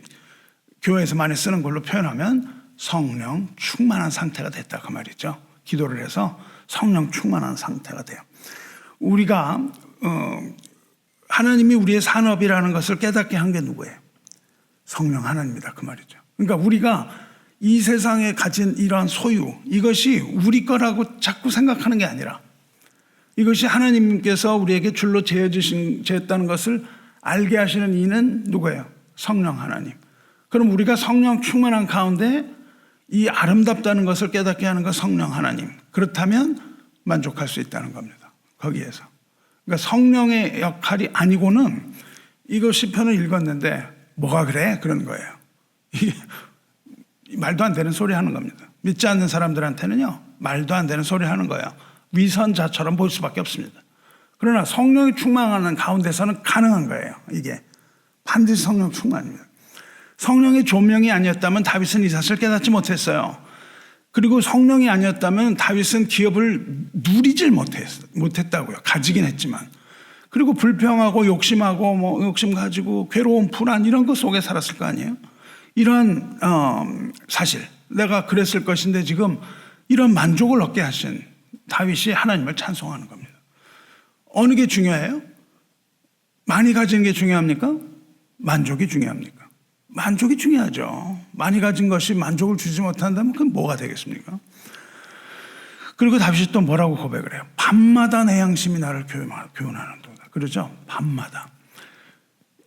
교회에서 많이 쓰는 걸로 표현하면 성령 충만한 상태가 됐다 그 말이죠. 기도를 해서 성령 충만한 상태가 돼요. 우리가 하나님이 우리의 산업이라는 것을 깨닫게 한 게 누구예요? 성령 하나님이다 그 말이죠. 그러니까 우리가 이 세상에 가진 이러한 소유, 이것이 우리 거라고 자꾸 생각하는 게 아니라 이것이 하나님께서 우리에게 줄로 재었다는 것을 알게 하시는 이는 누구예요? 성령 하나님. 그럼 우리가 성령 충만한 가운데 이 아름답다는 것을 깨닫게 하는 건 성령 하나님. 그렇다면 만족할 수 있다는 겁니다. 거기에서. 그러니까 성령의 역할이 아니고는 이거 시편을 읽었는데 뭐가 그래? 그런 거예요. 이게 말도 안 되는 소리 하는 겁니다. 믿지 않는 사람들한테는요, 말도 안 되는 소리 하는 거예요. 위선자처럼 보일 수밖에 없습니다. 그러나 성령이 충만하는 가운데서는 가능한 거예요. 이게 반드시 성령 충만입니다. 성령의 조명이 아니었다면 다윗은 이 사실을 깨닫지 못했어요. 그리고 성령이 아니었다면 다윗은 기업을 누리질 못했다고요. 가지긴 했지만. 그리고 불평하고 욕심하고 욕심 가지고 괴로움, 불안 이런 것 속에 살았을 거 아니에요. 이런 사실, 내가 그랬을 것인데 지금 이런 만족을 얻게 하신 다윗이 하나님을 찬송하는 겁니다. 어느 게 중요해요? 많이 가진 게 중요합니까? 만족이 중요합니까? 만족이 중요하죠. 많이 가진 것이 만족을 주지 못한다면 그건 뭐가 되겠습니까? 그리고 다윗이 또 뭐라고 고백을 해요? 밤마다 내 양심이 나를 교훈하는도다. 그러죠? 밤마다.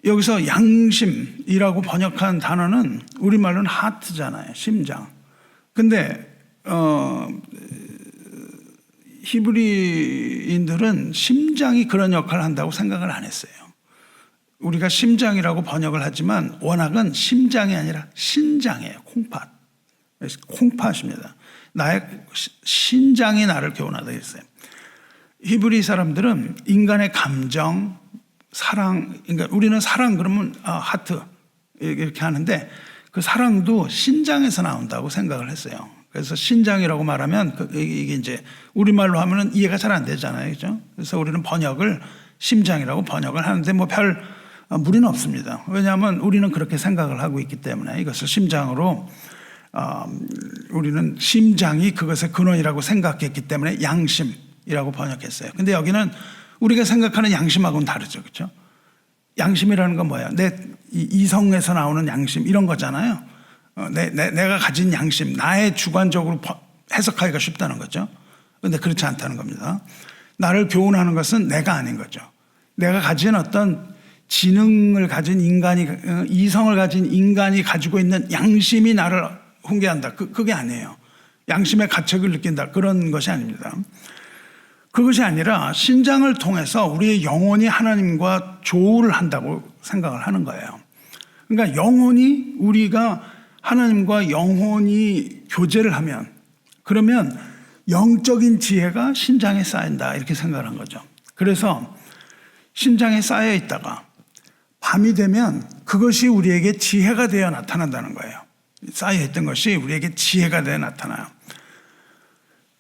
여기서 양심이라고 번역한 단어는 우리말로는 하트잖아요. 심장. 근데 히브리인들은 심장이 그런 역할을 한다고 생각을 안 했어요. 우리가 심장이라고 번역을 하지만 원학은 심장이 아니라 신장이에요. 콩팥입니다. 나의 신장이 나를 교훈하다 했어요. 히브리 사람들은 인간의 감정, 사랑, 그러니까 우리는 사랑 그러면 하트 이렇게 하는데 그 사랑도 신장에서 나온다고 생각을 했어요. 그래서 신장이라고 말하면 이게 이제 우리말로 하면은 이해가 잘 안 되잖아요. 그죠? 그래서 우리는 번역을 심장이라고 번역을 하는데 뭐 별 무리는 없습니다. 왜냐하면 우리는 그렇게 생각을 하고 있기 때문에 이것을 심장으로 우리는 심장이 그것의 근원이라고 생각했기 때문에 양심이라고 번역했어요. 근데 여기는 우리가 생각하는 양심하고는 다르죠. 그렇죠? 양심이라는 건 뭐예요? 내 이성에서 나오는 양심 이런 거잖아요. 내가 가진 양심, 나의 주관적으로 해석하기가 쉽다는 거죠. 그런데 그렇지 않다는 겁니다. 나를 교훈하는 것은 내가 아닌 거죠. 내가 가진 어떤 지능을 가진 인간이, 이성을 가진 인간이 가지고 있는 양심이 나를 훈계한다. 그게 아니에요. 양심의 가책을 느낀다. 그런 것이 아닙니다. 그것이 아니라 신장을 통해서 우리의 영혼이 하나님과 조우를 한다고 생각을 하는 거예요. 그러니까 영혼이 우리가 하나님과 영혼이 교제를 하면 그러면 영적인 지혜가 신장에 쌓인다 이렇게 생각을 한 거죠. 그래서 신장에 쌓여 있다가 밤이 되면 그것이 우리에게 지혜가 되어 나타난다는 거예요. 쌓여 있던 것이 우리에게 지혜가 되어 나타나요.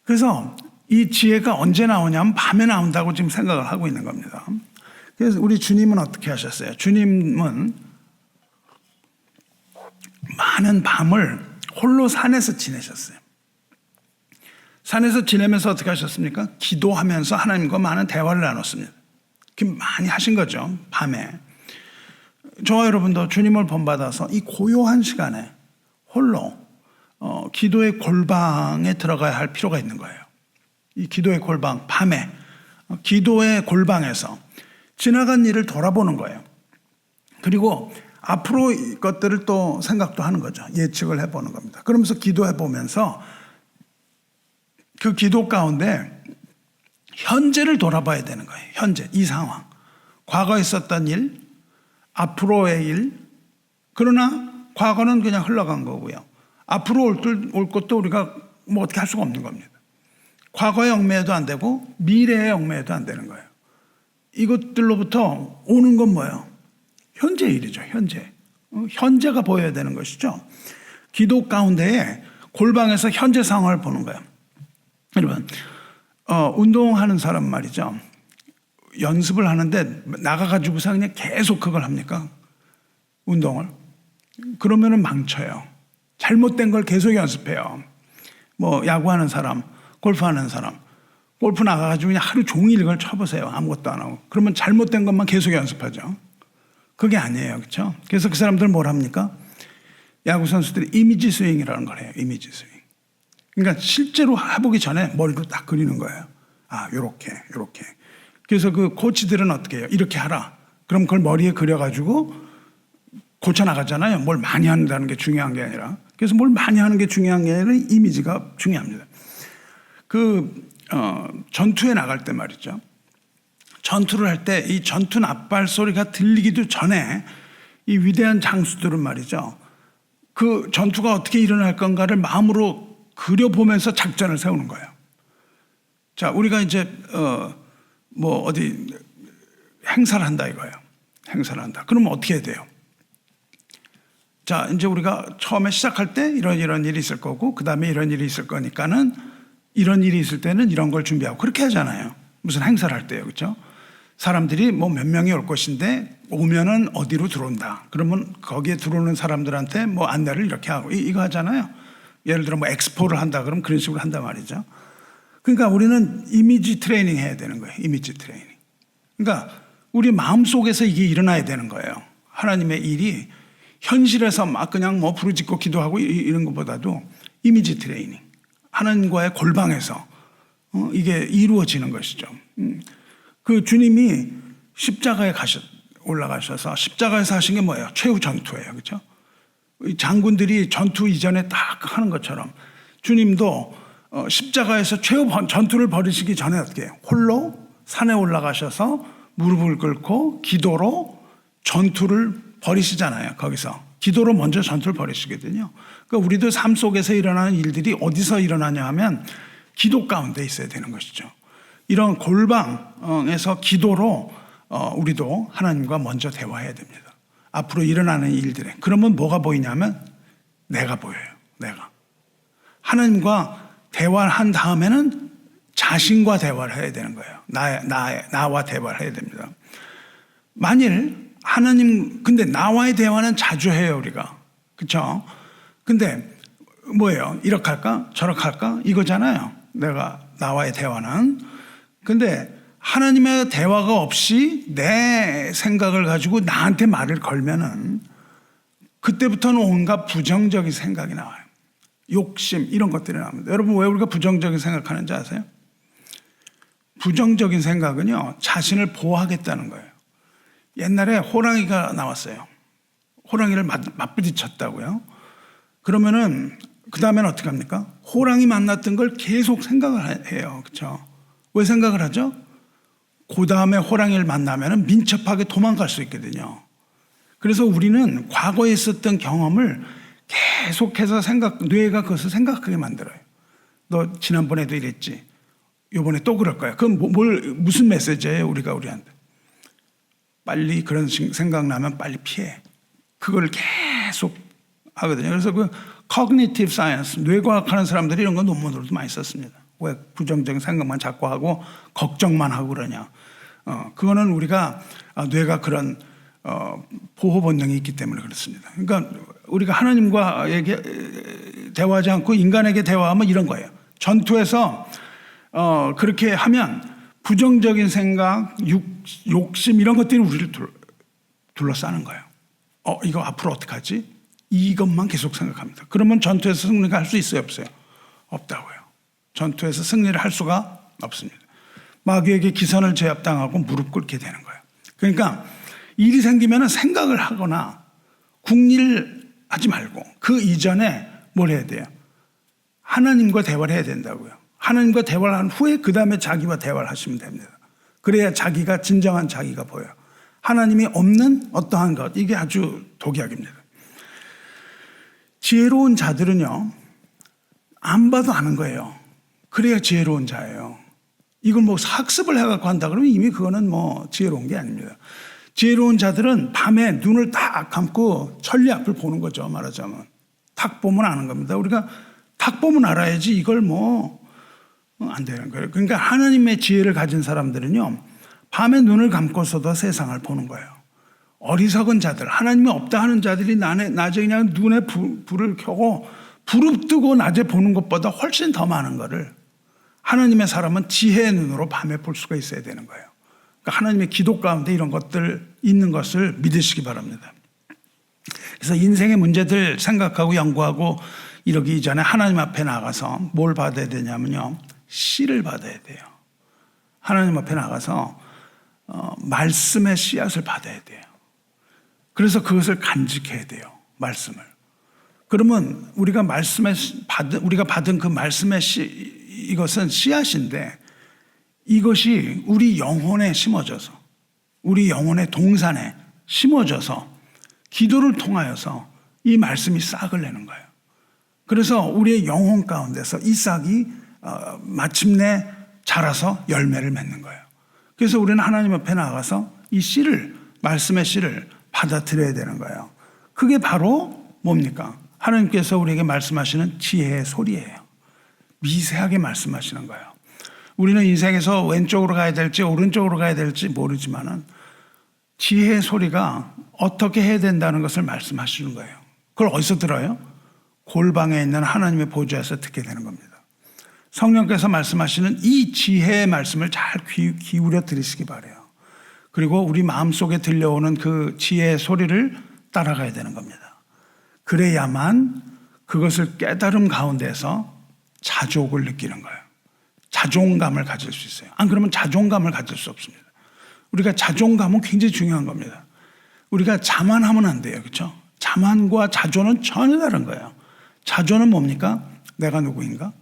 그래서 이 지혜가 언제 나오냐면 밤에 나온다고 지금 생각을 하고 있는 겁니다. 그래서 우리 주님은 어떻게 하셨어요? 주님은 많은 밤을 홀로 산에서 지내셨어요. 산에서 지내면서 어떻게 하셨습니까? 기도하면서 하나님과 많은 대화를 나눴습니다. 많이 하신 거죠, 밤에. 저와 여러분도 주님을 본받아서 이 고요한 시간에 홀로 기도의 골방에 들어가야 할 필요가 있는 거예요. 이 기도의 골방, 밤에 기도의 골방에서 지나간 일을 돌아보는 거예요. 그리고 앞으로 것들을 또 생각도 하는 거죠. 예측을 해보는 겁니다. 그러면서 기도해 보면서 그 기도 가운데 현재를 돌아봐야 되는 거예요. 현재, 이 상황. 과거에 있었던 일, 앞으로의 일. 그러나 과거는 그냥 흘러간 거고요. 앞으로 올 것도 우리가 뭐 어떻게 할 수가 없는 겁니다. 과거에 얽매여도 안 되고 미래에 얽매여도 안 되는 거예요. 이것들로부터 오는 건 뭐예요? 현재 일이죠. 현재. 현재가 보여야 되는 것이죠. 기도 가운데에 골방에서 현재 상황을 보는 거예요. 여러분, 운동하는 사람 말이죠. 연습을 하는데 나가가지고서 그냥 계속 그걸 합니까? 운동을. 그러면은 망쳐요. 잘못된 걸 계속 연습해요. 뭐 야구하는 사람, 골프하는 사람, 골프 나가가지고 그냥 하루 종일 이걸 쳐보세요. 아무것도 안 하고. 그러면 잘못된 것만 계속 연습하죠. 그게 아니에요. 그렇죠? 그래서 그 사람들은 뭘 합니까? 야구 선수들이 이미지 스윙이라는 걸 해요. 이미지 스윙. 그러니까 실제로 해보기 전에 머리로 딱 그리는 거예요. 아, 요렇게. 그래서 그 코치들은 어떻게 해요? 이렇게 하라. 그럼 그걸 머리에 그려가지고 고쳐나가잖아요. 뭘 많이 한다는 게 중요한 게 아니라. 그래서 뭘 많이 하는 게 중요한 게 아니라 이미지가 중요합니다. 전투에 나갈 때 말이죠. 전투를 할 때 이 전투 낫발 소리가 들리기도 전에 이 위대한 장수들은 말이죠. 그 전투가 어떻게 일어날 건가를 마음으로 그려보면서 작전을 세우는 거예요. 자, 우리가 이제, 어디 행사를 한다 이거예요. 행사를 한다. 그러면 어떻게 해야 돼요? 자, 이제 우리가 처음에 시작할 때 이런 일이 있을 거고, 그 다음에 이런 일이 있을 거니까는 이런 일이 있을 때는 이런 걸 준비하고 그렇게 하잖아요. 무슨 행사를 할 때요. 그렇죠? 사람들이 뭐 몇 명이 올 것인데 오면은 어디로 들어온다. 그러면 거기에 들어오는 사람들한테 뭐 안내를 이렇게 하고 이거 하잖아요. 예를 들어 뭐 엑스포를 한다 그러면 그런 식으로 한단 말이죠. 그러니까 우리는 이미지 트레이닝 해야 되는 거예요. 이미지 트레이닝. 그러니까 우리 마음속에서 이게 일어나야 되는 거예요. 하나님의 일이 현실에서 막 그냥 뭐 부르짖고 기도하고 이런 것보다도 이미지 트레이닝. 하나님과의 골방에서 이게 이루어지는 것이죠. 그 주님이 십자가에 올라가셔서 십자가에서 하신 게 뭐예요? 최후 전투예요. 그렇죠? 장군들이 전투 이전에 딱 하는 것처럼 주님도 십자가에서 최후 전투를 벌이시기 전에 어떻게 해요? 홀로 산에 올라가셔서 무릎을 꿇고 기도로 전투를 벌이시잖아요. 거기서 기도로 먼저 전투를 벌이시거든요. 그러니까 우리도 삶 속에서 일어나는 일들이 어디서 일어나냐 하면 기도 가운데 있어야 되는 것이죠. 이런 골방에서 기도로 우리도 하나님과 먼저 대화해야 됩니다. 앞으로 일어나는 일들에. 그러면 뭐가 보이냐면 내가 보여요. 내가. 하나님과 대화한 다음에는 자신과 대화를 해야 되는 거예요. 나와 대화를 해야 됩니다. 만일 하나님, 근데 나와의 대화는 자주 해요, 우리가. 그쵸? 근데 뭐예요? 이렇게 할까? 저렇게 할까? 이거잖아요. 나와의 대화는. 근데 하나님의 대화가 없이 내 생각을 가지고 나한테 말을 걸면은 그때부터는 온갖 부정적인 생각이 나와요. 욕심, 이런 것들이 나옵니다. 여러분, 왜 우리가 부정적인 생각하는지 아세요? 부정적인 생각은요, 자신을 보호하겠다는 거예요. 옛날에 호랑이가 나왔어요. 호랑이를 맞부딪혔다고요. 그러면은 그 다음에는 어떻게 합니까? 호랑이 만났던 걸 계속 생각을 해요. 그렇죠? 왜 생각을 하죠? 그 다음에 호랑이를 만나면은 민첩하게 도망갈 수 있거든요. 그래서 우리는 과거에 있었던 경험을 계속해서 뇌가 그것을 생각하게 만들어요. 너 지난번에도 이랬지. 요번에 또 그럴 거야. 그건 무슨 메시지예요? 우리가 우리한테. 빨리 그런 생각나면 빨리 피해. 그걸 계속 하거든요. 그래서 그 cognitive science, 뇌과학 하는 사람들이 이런 거 논문으로도 많이 썼습니다. 왜 부정적인 생각만 자꾸 하고 걱정만 하고 그러냐. 그거는 우리가 뇌가 그런 보호 본능이 있기 때문에 그렇습니다. 그러니까 우리가 하나님과 대화하지 않고 인간에게 대화하면 이런 거예요. 전투에서 그렇게 하면 부정적인 생각, 욕심 이런 것들이 우리를 둘러싸는 거예요. 이거 앞으로 어떡하지? 이것만 계속 생각합니다. 그러면 전투에서 승리를 할 수 있어요, 없어요? 없다고요. 전투에서 승리를 할 수가 없습니다. 마귀에게 기선을 제압당하고 무릎 꿇게 되는 거예요. 그러니까 일이 생기면 생각을 하거나 궁리를 하지 말고 그 이전에 뭘 해야 돼요? 하나님과 대화를 해야 된다고요. 하나님과 대화를 한 후에 그 다음에 자기와 대화를 하시면 됩니다. 그래야 자기가 진정한 자기가 보여요. 하나님이 없는 어떠한 것, 이게 아주 독약입니다. 지혜로운 자들은요, 안 봐도 아는 거예요. 그래야 지혜로운 자예요. 이걸 뭐 학습을 해갖고 한다 그러면 이미 그거는 뭐 지혜로운 게 아닙니다. 지혜로운 자들은 밤에 눈을 딱 감고 천리 앞을 보는 거죠. 말하자면 탁 보면 아는 겁니다. 우리가 탁 보면 알아야지 이걸 뭐 안 되는 거예요. 그러니까 하나님의 지혜를 가진 사람들은요, 밤에 눈을 감고서도 세상을 보는 거예요. 어리석은 자들, 하나님이 없다 하는 자들이 낮에 그냥 눈에 불을 켜고 불을 뜨고 낮에 보는 것보다 훨씬 더 많은 거를 하나님의 사람은 지혜의 눈으로 밤에 볼 수가 있어야 되는 거예요. 그러니까 하나님의 기도 가운데 이런 것들 있는 것을 믿으시기 바랍니다. 그래서 인생의 문제들 생각하고 연구하고 이러기 이전에 하나님 앞에 나가서 뭘 받아야 되냐면요, 씨를 받아야 돼요. 하나님 앞에 나가서 말씀의 씨앗을 받아야 돼요. 그래서 그것을 간직해야 돼요. 말씀을. 그러면 우리가 받은 그 말씀의 이것은 씨앗인데 이것이 우리 영혼에 심어져서 우리 영혼의 동산에 심어져서 기도를 통하여서 이 말씀이 싹을 내는 거예요. 그래서 우리의 영혼 가운데서 이 싹이 마침내 자라서 열매를 맺는 거예요. 그래서 우리는 하나님 앞에 나가서 이 씨를, 말씀의 씨를 받아들여야 되는 거예요. 그게 바로 뭡니까? 하나님께서 우리에게 말씀하시는 지혜의 소리예요. 미세하게 말씀하시는 거예요. 우리는 인생에서 왼쪽으로 가야 될지 오른쪽으로 가야 될지 모르지만은 지혜의 소리가 어떻게 해야 된다는 것을 말씀하시는 거예요. 그걸 어디서 들어요? 골방에 있는 하나님의 보좌에서 듣게 되는 겁니다. 성령께서 말씀하시는 이 지혜의 말씀을 잘 기울여 들으시기 바라요. 그리고 우리 마음속에 들려오는 그 지혜의 소리를 따라가야 되는 겁니다. 그래야만 그것을 깨달음 가운데서 자족을 느끼는 거예요. 자존감을 가질 수 있어요. 안 그러면 자존감을 가질 수 없습니다. 우리가 자존감은 굉장히 중요한 겁니다. 우리가 자만하면 안 돼요. 그렇죠? 자만과 자존은 전혀 다른 거예요. 자존은 뭡니까? 내가 누구인가?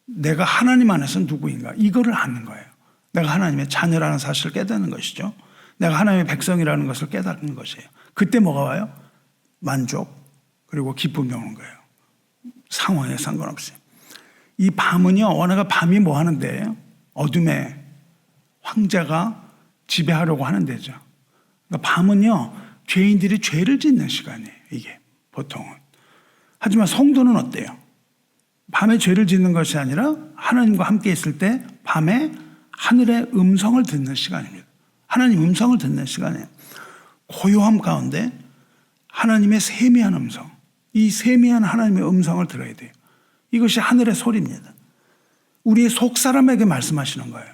내가 하나님 안에서 누구인가? 이거를 아는 거예요. 내가 하나님의 자녀라는 사실을 깨닫는 것이죠. 내가 하나님의 백성이라는 것을 깨닫는 것이에요. 그때 뭐가 와요? 만족, 그리고 기쁨이 오는 거예요. 상황에 상관없이. 이 밤은요, 원래가 밤이 뭐 하는 데예요? 어둠에 황제가 지배하려고 하는 데죠. 그러니까 밤은요, 죄인들이 죄를 짓는 시간이에요. 이게 보통은. 하지만 성도는 어때요? 밤에 죄를 짓는 것이 아니라 하나님과 함께 있을 때 밤에 하늘의 음성을 듣는 시간입니다. 하나님 음성을 듣는 시간이에요. 고요함 가운데 하나님의 세미한 음성, 이 세미한 하나님의 음성을 들어야 돼요. 이것이 하늘의 소리입니다. 우리의 속사람에게 말씀하시는 거예요.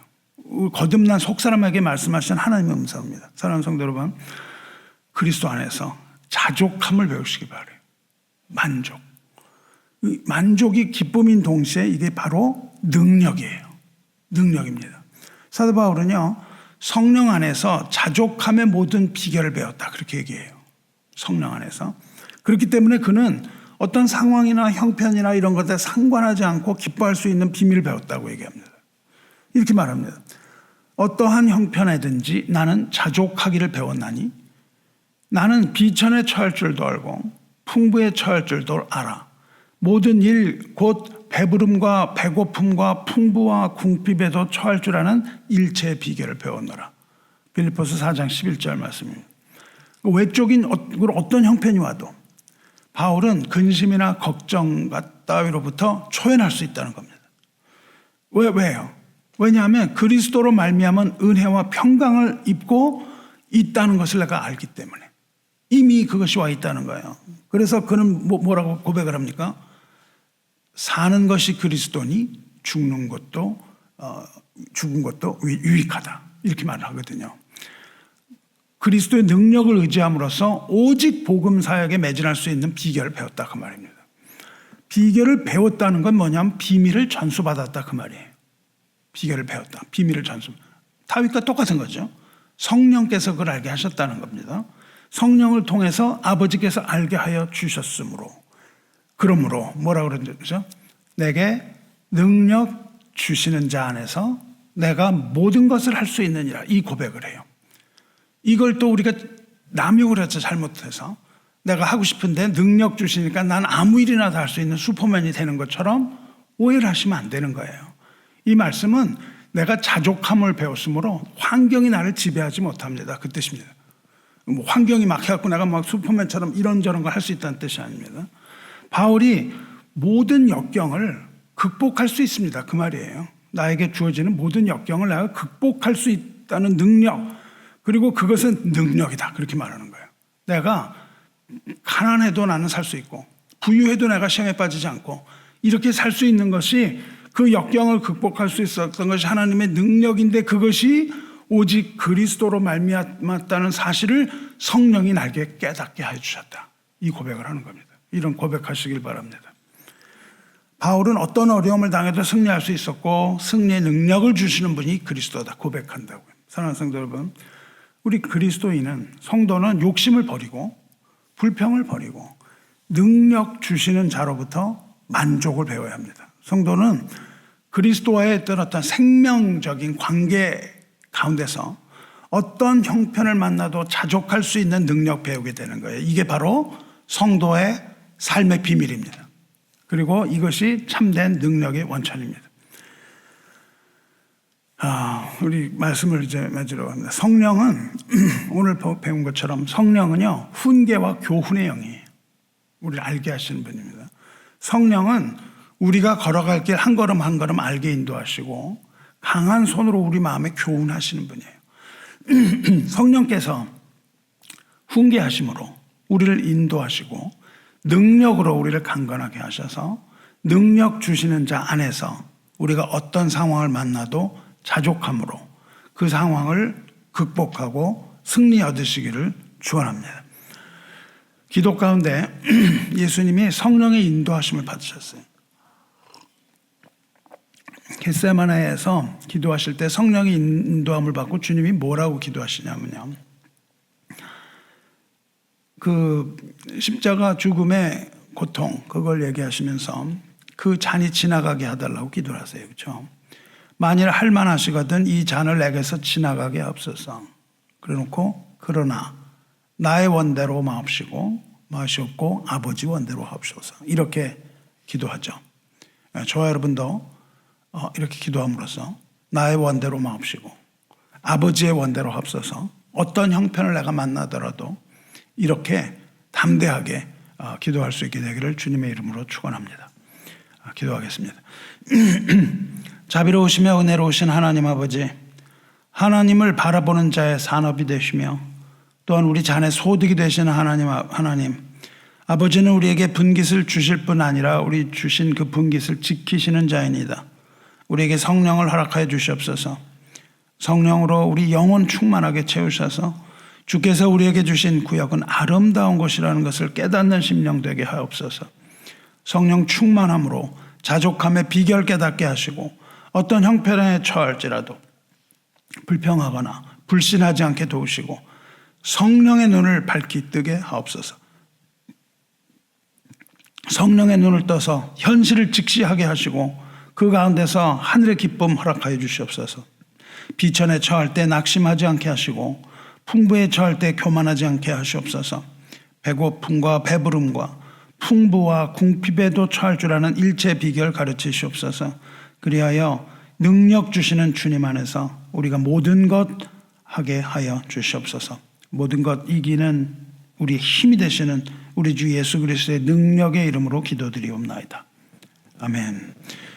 거듭난 속사람에게 말씀하시는 하나님의 음성입니다. 사랑하는 성도 여러분, 그리스도 안에서 자족함을 배우시기 바라요. 만족. 만족이 기쁨인 동시에 이게 바로 능력이에요. 능력입니다. 사도 바울은요, 성령 안에서 자족함의 모든 비결을 배웠다, 그렇게 얘기해요. 성령 안에서. 그렇기 때문에 그는 어떤 상황이나 형편이나 이런 것에 상관하지 않고 기뻐할 수 있는 비밀을 배웠다고 얘기합니다. 이렇게 말합니다. 어떠한 형편에든지 나는 자족하기를 배웠나니 나는 비천에 처할 줄도 알고 풍부에 처할 줄도 알아. 모든 일 곧 배부름과 배고픔과 풍부와 궁핍에도 처할 줄 아는 일체의 비결을 배웠노라. 빌립보서 4장 11절 말씀입니다. 외적인 어떤 형편이 와도 바울은 근심이나 걱정 따위로부터 초연할 수 있다는 겁니다. 왜요? 왜냐하면 그리스도로 말미암은 은혜와 평강을 입고 있다는 것을 내가 알기 때문에 이미 그것이 와 있다는 거예요. 그래서 그는 뭐라고 고백을 합니까? 사는 것이 그리스도니 죽는 것도 죽은 것도 유익하다 이렇게 말을 하거든요. 그리스도의 능력을 의지함으로써 오직 복음 사역에 매진할 수 있는 비결을 배웠다 그 말입니다. 비결을 배웠다는 건 뭐냐면 비밀을 전수받았다 그 말이에요. 비결을 배웠다. 비밀을 전수. 다윗과 똑같은 거죠. 성령께서 그걸 알게 하셨다는 겁니다. 성령을 통해서 아버지께서 알게 하여 주셨으므로. 그러므로 뭐라고 그러죠? 내게 능력 주시는 자 안에서 내가 모든 것을 할 수 있느니라 이 고백을 해요. 이걸 또 우리가 남용을 했죠. 잘못해서. 내가 하고 싶은데 능력 주시니까 난 아무 일이나 다 할 수 있는 슈퍼맨이 되는 것처럼 오해를 하시면 안 되는 거예요. 이 말씀은 내가 자족함을 배웠으므로 환경이 나를 지배하지 못합니다. 그 뜻입니다. 뭐 환경이 막 해갖고 내가 막 슈퍼맨처럼 이런저런 걸 할 수 있다는 뜻이 아닙니다. 바울이 모든 역경을 극복할 수 있습니다. 그 말이에요. 나에게 주어지는 모든 역경을 내가 극복할 수 있다는 능력, 그리고 그것은 능력이다. 그렇게 말하는 거예요. 내가 가난해도 나는 살 수 있고 부유해도 내가 시험에 빠지지 않고 이렇게 살 수 있는 것이 그 역경을 극복할 수 있었던 것이 하나님의 능력인데 그것이 오직 그리스도로 말미암았다는 사실을 성령이 나에게 깨닫게 해주셨다. 이 고백을 하는 겁니다. 이런 고백하시길 바랍니다. 바울은 어떤 어려움을 당해도 승리할 수 있었고 승리의 능력을 주시는 분이 그리스도다 고백한다고요. 사랑하는 성도 여러분, 우리 그리스도인은 성도는 욕심을 버리고 불평을 버리고 능력 주시는 자로부터 만족을 배워야 합니다. 성도는 그리스도와의 어떤 생명적인 관계 가운데서 어떤 형편을 만나도 자족할 수 있는 능력 배우게 되는 거예요. 이게 바로 성도의 삶의 비밀입니다. 그리고 이것이 참된 능력의 원천입니다. 우리 말씀을 이제 맺으려고 합니다. 성령은 오늘 배운 것처럼 성령은요 훈계와 교훈의 영이에요. 우리를 알게 하시는 분입니다. 성령은 우리가 걸어갈 길 한 걸음 한 걸음 알게 인도하시고 강한 손으로 우리 마음에 교훈하시는 분이에요. 성령께서 훈계하심으로 우리를 인도하시고 능력으로 우리를 강건하게 하셔서 능력 주시는 자 안에서 우리가 어떤 상황을 만나도 자족함으로 그 상황을 극복하고 승리 얻으시기를 축원합니다. 기도 가운데 예수님이 성령의 인도하심을 받으셨어요. 겟세마네에서 기도하실 때 성령의 인도함을 받고 주님이 뭐라고 기도하시냐면요. 그 십자가 죽음의 고통 그걸 얘기하시면서 그 잔이 지나가게 해달라고 기도를 하세요. 그렇죠? 만일 할만하시거든 이 잔을 내게서 지나가게 하옵소서. 그래놓고 그러나 나의 원대로 마시옵고 아버지 원대로 하옵소서. 이렇게 기도하죠. 저와 여러분도 이렇게 기도함으로써 나의 원대로 마옵시고 아버지의 원대로 하옵소서. 어떤 형편을 내가 만나더라도 이렇게 담대하게 기도할 수 있게 되기를 주님의 이름으로 축원합니다. 기도하겠습니다. 자비로우시며 은혜로우신 하나님 아버지, 하나님을 바라보는 자의 산업이 되시며 또한 우리 자녀의 소득이 되시는 하나님 아버지는 우리에게 분깃을 주실 뿐 아니라 우리 주신 그 분깃을 지키시는 자이니다. 우리에게 성령을 허락하여 주시옵소서. 성령으로 우리 영혼 충만하게 채우셔서 주께서 우리에게 주신 구역은 아름다운 곳이라는 것을 깨닫는 심령 되게 하옵소서. 성령 충만함으로 자족함의 비결 깨닫게 하시고 어떤 형편에 처할지라도 불평하거나 불신하지 않게 도우시고 성령의 눈을 밝히 뜨게 하옵소서. 성령의 눈을 떠서 현실을 직시하게 하시고 그 가운데서 하늘의 기쁨 허락하여 주시옵소서. 비천에 처할 때 낙심하지 않게 하시고 풍부에 처할 때 교만하지 않게 하시옵소서. 배고픔과 배부름과 풍부와 궁핍에도 처할 줄 아는 일체 비결 가르치시옵소서. 그리하여 능력 주시는 주님 안에서 우리가 모든 것 하게 하여 주시옵소서. 모든 것 이기는 우리의 힘이 되시는 우리 주 예수 그리스도의 능력의 이름으로 기도드리옵나이다. 아멘.